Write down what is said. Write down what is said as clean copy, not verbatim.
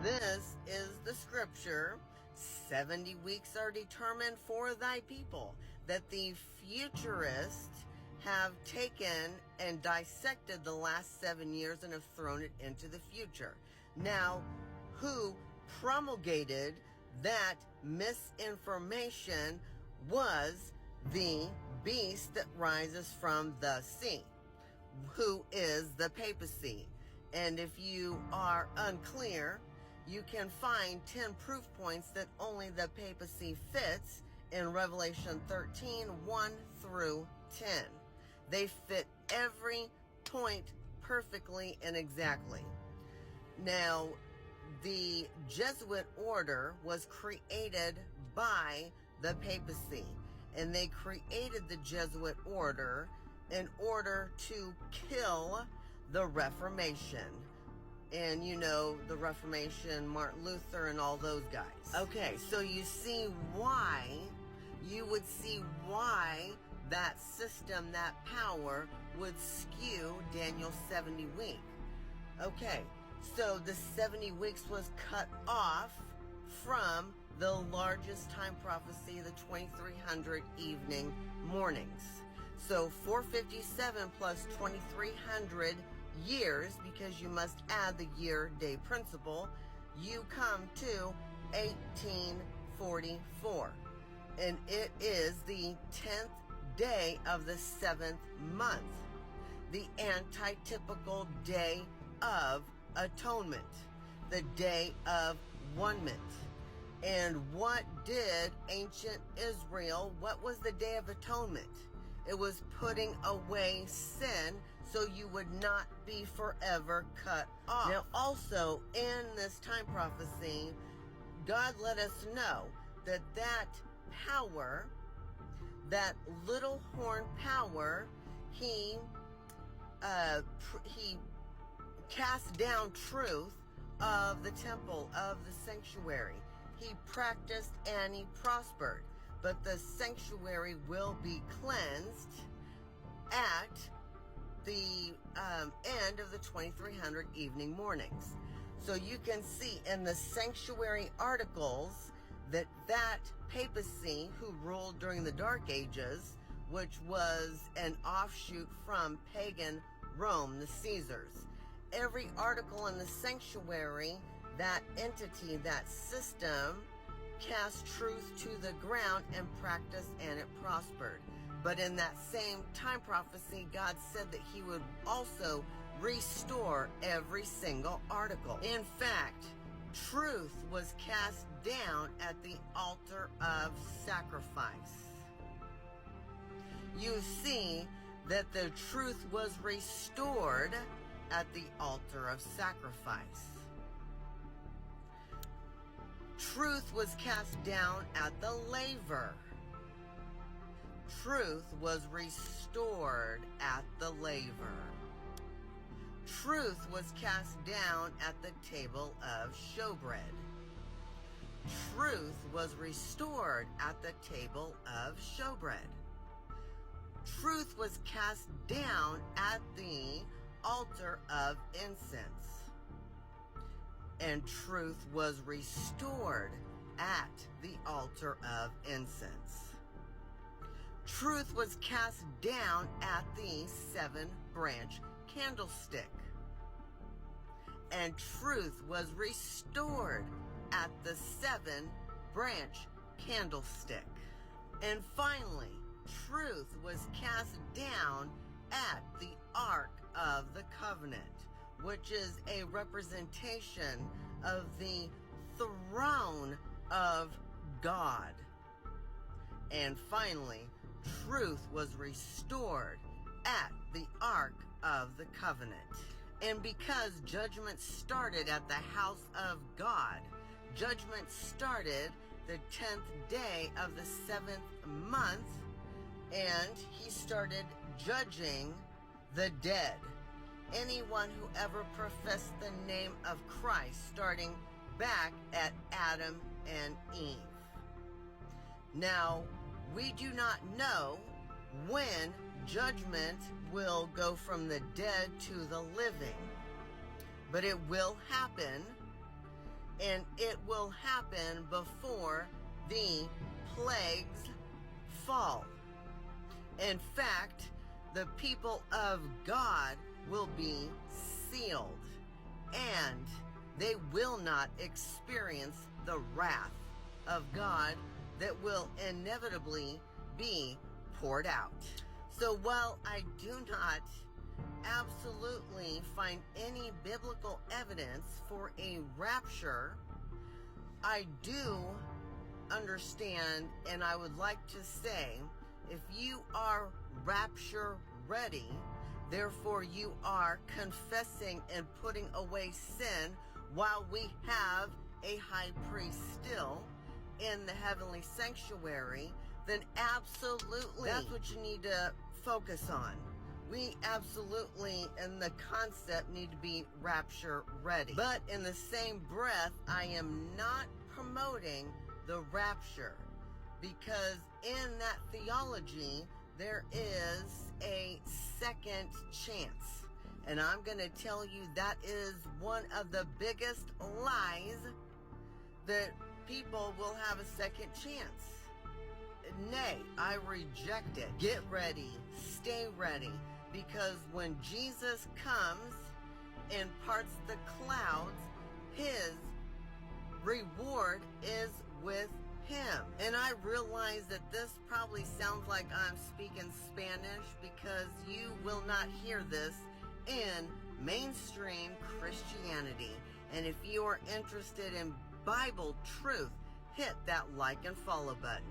This is the scripture. 70 weeks are determined for thy people, that the futurists have taken and dissected the last 7 years and have thrown it into the future. Now, who promulgated that misinformation was the beast that rises from the sea, who is the papacy. And if you are unclear, you can find 10 proof points that only the papacy fits in Revelation 13, 1 through 10. They fit every point perfectly and exactly. Now, the Jesuit order was created by the papacy, and they created the Jesuit order in order to kill the Reformation. And you know, the Reformation, Martin Luther and all those guys. Okay, so you would see why that system, that power would skew Daniel's 70 week. Okay, so the 70 weeks was cut off from the largest time prophecy, the 2300 evening mornings. So 457 plus 2300 years, because you must add the year-day principle, you come to 1844. And it is the 10th day of the 7th month, the antitypical day of atonement, the day of one-ment. And what did ancient Israel, what was the Day of Atonement? It was putting away sin so you would not be forever cut off. Now, also, in this time prophecy, God let us know that that power, that little horn power, he cast down truth of the temple, of the sanctuary. He practiced and he prospered. But the sanctuary will be cleansed at the end of the 2300 evening mornings. So you can see in the sanctuary articles that papacy who ruled during the Dark Ages, which was an offshoot from pagan Rome, the Caesars. Every article in the sanctuary, that entity, that system, cast truth to the ground and practiced, and it prospered. But in that same time prophecy, God said that he would also restore every single article. In fact, truth was cast down at the altar of sacrifice. You see that the truth was restored at the altar of sacrifice. Truth was cast down at the laver. Truth was restored at the laver. Truth was cast down at the table of showbread. Truth was restored at the table of showbread. Truth was cast down at the altar of incense. And truth was restored at the altar of incense. Truth was cast down at the 7-branch candlestick. And truth was restored at the 7-branch candlestick. And finally, truth was cast down at the Ark of the Covenant, which is a representation of the throne of God. And finally, truth was restored at the Ark of the Covenant. And because judgment started at the house of God, judgment started the 10th day of the 7th month, and he started judging the dead. Anyone who ever professed the name of Christ, starting back at Adam and Eve. Now, we do not know when judgment will go from the dead to the living, but it will happen and it will happen before the plagues fall. In fact, the people of God will be sealed, and they will not experience the wrath of God that will inevitably be poured out. So while I do not absolutely find any biblical evidence for a rapture, I do understand, and I would like to say, if you are rapture ready, therefore you are confessing and putting away sin, while we have a high priest still in the heavenly sanctuary, then absolutely that's what you need to focus on. We absolutely, in the concept, need to be rapture ready. But in the same breath, I am not promoting the rapture, because in that theology, there is a second chance. And I'm going to tell you that is one of the biggest lies, that people will have a second chance. Nay, I reject it. Get ready. Stay ready. Because when Jesus comes and parts the clouds, his reward is with him. And I realize that this probably sounds like I'm speaking Spanish, because you will not hear this in mainstream Christianity. And if you are interested in Bible truth, hit that like and follow button.